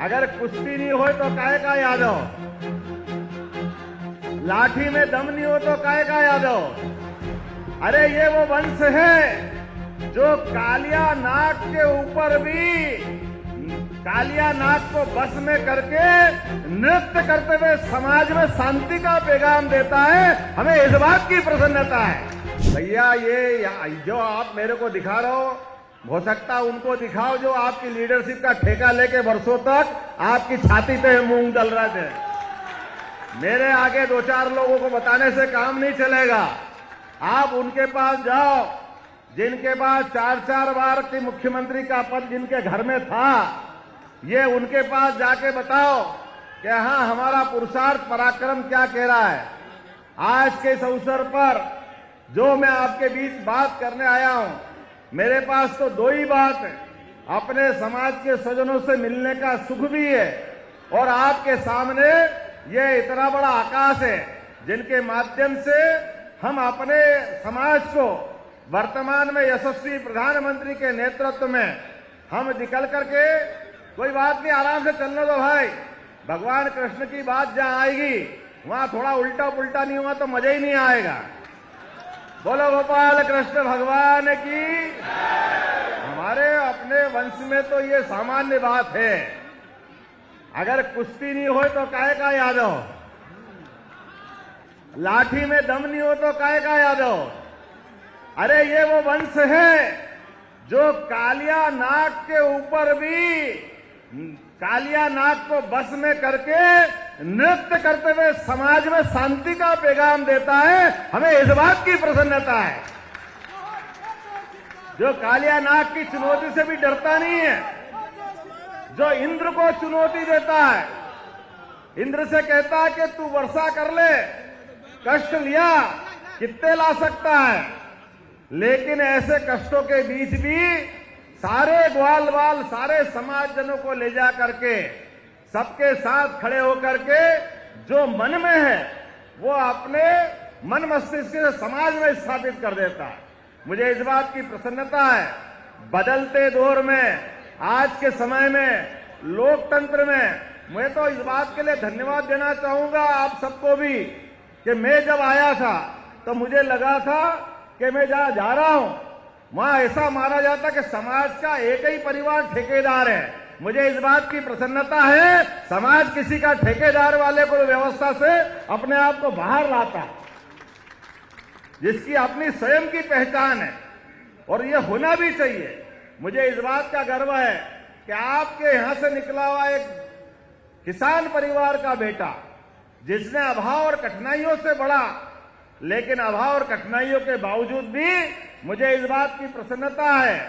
अगर कुश्ती नहीं हो तो काहे का यादव, लाठी में दम नहीं हो तो काहे का यादव। अरे ये वो वंश है जो कालिया नाग के ऊपर भी कालिया नाग को बस में करके नृत्य करते हुए समाज में शांति का पैगाम देता है। हमें इस बात की प्रसन्नता है। भैया ये जो आप मेरे को दिखा रहे हो सकता उनको दिखाओ जो आपकी लीडरशिप का ठेका लेके वर्षों तक आपकी छाती पे मूंग डल रहे थे। मेरे आगे दो चार लोगों को बताने से काम नहीं चलेगा। आप उनके पास जाओ जिनके पास चार चार बार की मुख्यमंत्री का पद जिनके घर में था, ये उनके पास जाके बताओ कि हाँ हमारा पुरुषार्थ पराक्रम क्या कह रहा है। आज के इस अवसर पर जो मैं आपके बीच बात करने आया हूं, मेरे पास तो दो ही बात है। अपने समाज के स्वजनों से मिलने का सुख भी है और आपके सामने ये इतना बड़ा आकाश है जिनके माध्यम से हम अपने समाज को वर्तमान में यशस्वी प्रधानमंत्री के नेतृत्व में हम निकल करके, कोई बात नहीं आराम से चलने दो भाई, भगवान कृष्ण की बात जहां आएगी वहां थोड़ा उल्टा पुल्टा नहीं हुआ तो मजा ही नहीं आएगा। बोलो गोपाल कृष्ण भगवान की। हमारे अपने वंश में तो ये सामान्य बात है। अगर कुश्ती नहीं हो तो काहे का यादव, लाठी में दम नहीं हो तो काहे का यादव। अरे ये वो वंश है जो कालिया नाग के ऊपर भी कालिया नाग को बस में करके नृत्य करते हुए समाज में शांति का पैगाम देता है। हमें इस बात की प्रसन्नता है। जो कालिया नाग की चुनौती से भी डरता नहीं है, जो इंद्र को चुनौती देता है, इंद्र से कहता है कि तू वर्षा कर ले, कष्ट लिया कितने ला सकता है। लेकिन ऐसे कष्टों के बीच भी सारे ग्वाल बाल सारे समाजजनों को ले जा करके सबके साथ खड़े होकर के जो मन में है वो अपने मन मस्तिष्क से समाज में स्थापित कर देता है। मुझे इस बात की प्रसन्नता है। बदलते दौर में, आज के समय में, लोकतंत्र में मैं तो इस बात के लिए धन्यवाद देना चाहूंगा आप सबको भी कि मैं जब आया था तो मुझे लगा था कि मैं जहां जा रहा हूं वहां ऐसा माना जाता कि समाज का एक ही परिवार ठेकेदार है। मुझे इस बात की प्रसन्नता है समाज किसी का ठेकेदार वाले को व्यवस्था से अपने आप को बाहर लाता है, जिसकी अपनी स्वयं की पहचान है और ये होना भी चाहिए। मुझे इस बात का गर्व है कि आपके यहां से निकला हुआ एक किसान परिवार का बेटा जिसने अभाव और कठिनाइयों से बढ़ा, लेकिन अभाव और कठिनाइयों के बावजूद भी मुझे इस बात की प्रसन्नता है।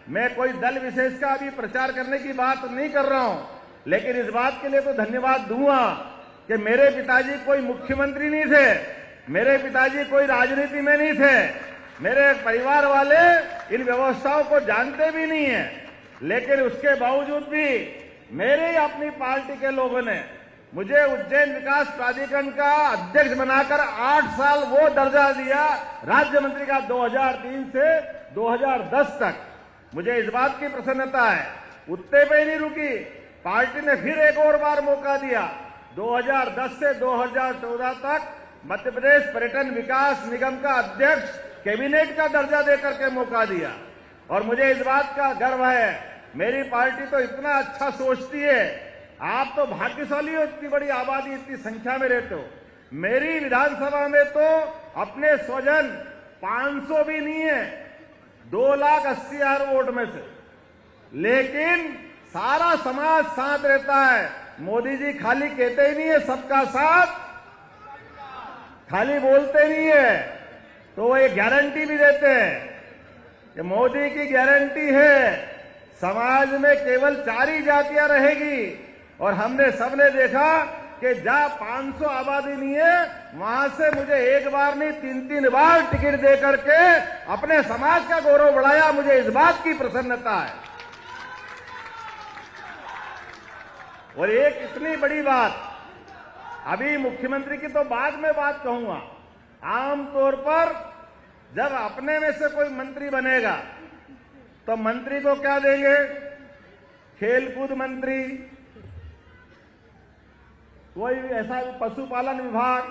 मैं कोई दल विशेष का अभी प्रचार करने की बात नहीं कर रहा हूं, लेकिन इस बात के लिए तो धन्यवाद दूंगा कि मेरे पिताजी कोई मुख्यमंत्री नहीं थे, मेरे पिताजी कोई राजनीति में नहीं थे, मेरे परिवार वाले इन व्यवस्थाओं को जानते भी नहीं है, लेकिन उसके बावजूद भी मेरे ही अपनी पार्टी के लोगों ने मुझे उज्जैन विकास प्राधिकरण का अध्यक्ष बनाकर 8 साल वो दर्जा दिया राज्य मंत्री का 2003 से 2010 तक। मुझे इस बात की प्रसन्नता है। उतने पे नहीं रुकी, पार्टी ने फिर एक और बार मौका दिया। 2010 से 2014 तक मध्य प्रदेश पर्यटन विकास निगम का अध्यक्ष, कैबिनेट का दर्जा देकर के मौका दिया। और मुझे इस बात का गर्व है, मेरी पार्टी तो इतना अच्छा सोचती है। आप तो भाग्यशाली हो, इतनी बड़ी आबादी, इतनी संख्या में रहते हो। मेरी विधानसभा में तो अपने स्वजन 500 भी नहीं है, 2,80,000 वोट में से, लेकिन सारा समाज साथ रहता है। मोदी जी खाली कहते ही नहीं है सबका साथ, खाली बोलते नहीं है, तो वो एक गारंटी भी देते हैं कि मोदी की गारंटी है समाज में केवल 4 ही जातियां रहेगी। और हमने सबने देखा कि जहां 500 आबादी नहीं है वहां से मुझे एक बार नहीं 3-3 बार टिकट दे करके अपने समाज का गौरव बढ़ाया। मुझे इस बात की प्रसन्नता है। और एक इतनी बड़ी बात, अभी मुख्यमंत्री की तो बाद में बात कहूंगा, आमतौर पर जब अपने में से कोई मंत्री बनेगा तो मंत्री को क्या देंगे? खेलकूद मंत्री, कोई ऐसा पशुपालन विभाग,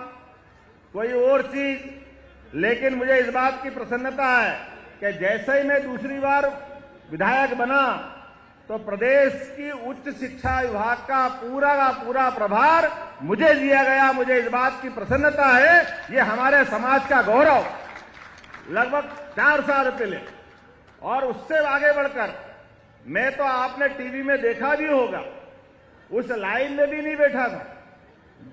कोई और चीज। लेकिन मुझे इस बात की प्रसन्नता है कि जैसे ही मैं दूसरी बार विधायक बना तो प्रदेश की उच्च शिक्षा विभाग का पूरा प्रभार मुझे दिया गया। मुझे इस बात की प्रसन्नता है, ये हमारे समाज का गौरव। लगभग 4 साल पहले और उससे आगे बढ़कर मैं तो आपने टीवी में देखा भी होगा, उस लाइन में भी नहीं बैठा था,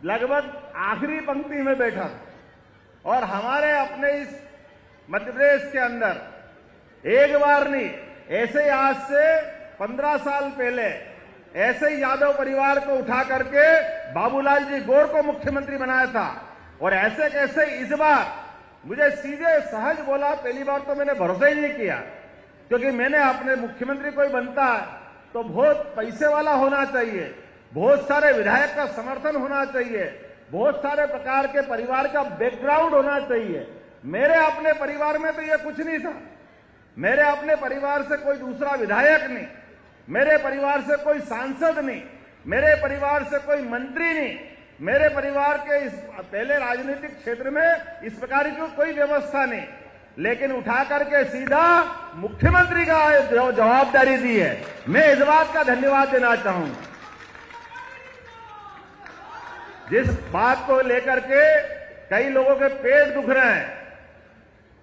लगभग आखिरी पंक्ति में बैठा था। और हमारे अपने इस मध्य प्रदेश के अंदर एक बार नहीं, ऐसे आज से 15 साल पहले ऐसे ही यादव परिवार को उठा करके बाबूलाल जी गौर को मुख्यमंत्री बनाया था। और ऐसे कैसे इस बार मुझे सीधे सहज बोला। पहली बार तो मैंने भरोसा ही नहीं किया, क्योंकि मैंने अपने मुख्यमंत्री कोई बनता है तो बहुत पैसे वाला होना चाहिए, बहुत सारे विधायक का समर्थन होना चाहिए, बहुत सारे प्रकार के परिवार का बैकग्राउंड होना चाहिए। मेरे अपने परिवार में तो ये कुछ नहीं था। मेरे अपने परिवार से कोई दूसरा विधायक नहीं, मेरे परिवार से कोई सांसद नहीं, मेरे परिवार से कोई मंत्री नहीं, मेरे परिवार के इस पहले राजनीतिक क्षेत्र में इस प्रकार की कोई व्यवस्था नहीं। लेकिन उठा करके सीधा मुख्यमंत्री का जवाबदारी दी है। मैं इस बात का धन्यवाद देना चाहूंगा। जिस बात को लेकर के कई लोगों के पेट दुख रहे हैं,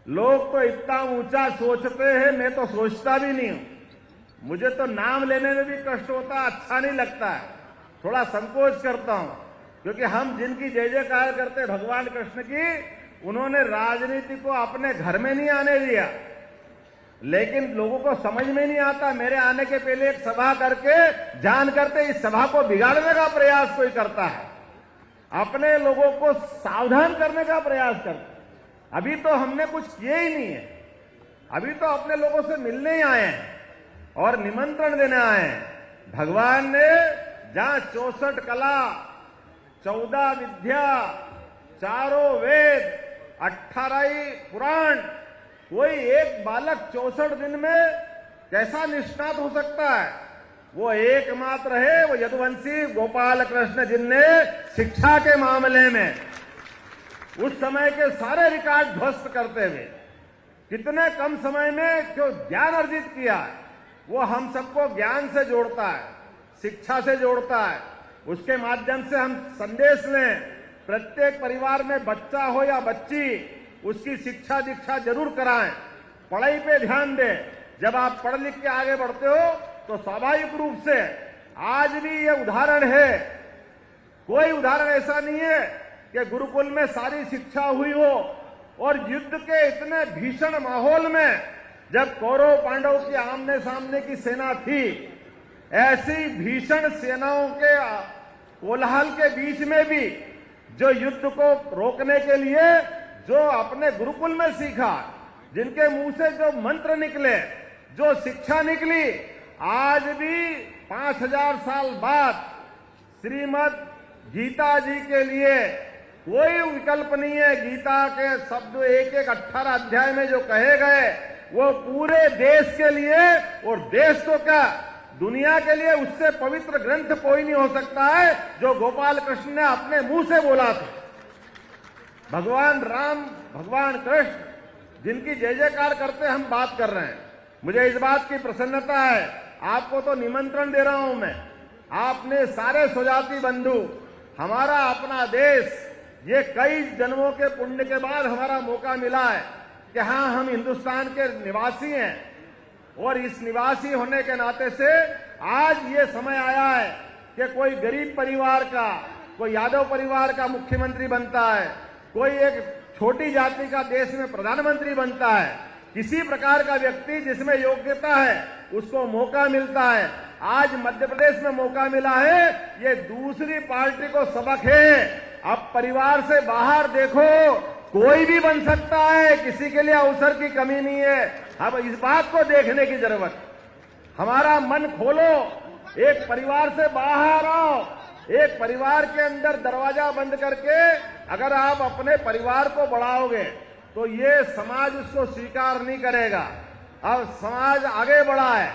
लोग तो इतना ऊंचा सोचते हैं, मैं तो सोचता भी नहीं हूं। मुझे तो नाम लेने में भी कष्ट होता, अच्छा नहीं लगता है, थोड़ा संकोच करता हूं। क्योंकि हम जिनकी जय जयकार करते भगवान कृष्ण की, उन्होंने राजनीति को अपने घर में नहीं आने दिया। लेकिन लोगों को समझ में नहीं आता, मेरे आने के पहले एक सभा करके जान करते इस सभा को बिगाड़ने का प्रयास कोई करता है, अपने लोगों को सावधान करने का प्रयास करता है। अभी तो हमने कुछ किए ही नहीं है, अभी तो अपने लोगों से मिलने ही आए हैं और निमंत्रण देने आए हैं। भगवान ने जहां 64 कला, 14 विद्या, 4 वेद, 18 पुराण, कोई एक बालक 64 दिन में कैसा निष्णात हो सकता है? वो एकमात्र है, वो यदुवंशी गोपाल कृष्ण, जिनने शिक्षा के मामले में उस समय के सारे रिकॉर्ड ध्वस्त करते हुए कितने कम समय में जो ज्ञान अर्जित किया है, वो हम सबको ज्ञान से जोड़ता है, शिक्षा से जोड़ता है। उसके माध्यम से हम संदेश लें, प्रत्येक परिवार में बच्चा हो या बच्ची, उसकी शिक्षा दीक्षा जरूर कराएं, पढ़ाई पे ध्यान दें। जब आप पढ़ लिख के आगे बढ़ते हो तो स्वाभाविक रूप से आज भी ये उदाहरण है, कोई उदाहरण ऐसा नहीं है कि गुरुकुल में सारी शिक्षा हुई हो। और युद्ध के इतने भीषण माहौल में जब कौरव पांडव की आमने सामने की सेना थी, ऐसी भीषण सेनाओं के कोलाहल के बीच में भी जो युद्ध को रोकने के लिए जो अपने गुरुकुल में सीखा, जिनके मुंह से जो मंत्र निकले, जो शिक्षा निकली, आज भी 5000 साल बाद श्रीमद् गीता जी के लिए कोई विकल्प नहीं है। गीता के शब्द एक 18 अध्याय में जो कहे गए, वो पूरे देश के लिए, और देश तो क्या दुनिया के लिए उससे पवित्र ग्रंथ कोई नहीं हो सकता है जो गोपाल कृष्ण ने अपने मुंह से बोला था। भगवान राम, भगवान कृष्ण, जिनकी जय जयकार करते हम बात कर रहे हैं। मुझे इस बात की प्रसन्नता है, आपको तो निमंत्रण दे रहा हूं मैं, आपने सारे स्वजाति बंधु, हमारा अपना देश, ये कई जन्मों के पुण्य के बाद हमारा मौका मिला है कि हाँ, हम हिंदुस्तान के निवासी हैं। और इस निवासी होने के नाते से आज ये समय आया है कि कोई गरीब परिवार का, कोई यादव परिवार का मुख्यमंत्री बनता है, कोई एक छोटी जाति का देश में प्रधानमंत्री बनता है। किसी प्रकार का व्यक्ति जिसमें योग्यता है उसको मौका मिलता है। आज मध्य प्रदेश में मौका मिला है, ये दूसरी पार्टी को सबक है। अब परिवार से बाहर देखो, कोई भी बन सकता है, किसी के लिए अवसर की कमी नहीं है। अब इस बात को देखने की जरूरत, हमारा मन खोलो, एक परिवार से बाहर आओ, एक परिवार के अंदर दरवाजा बंद करके अगर आप अपने परिवार को बढ़ाओगे तो ये समाज उसको स्वीकार नहीं करेगा। अब समाज आगे बढ़ा है,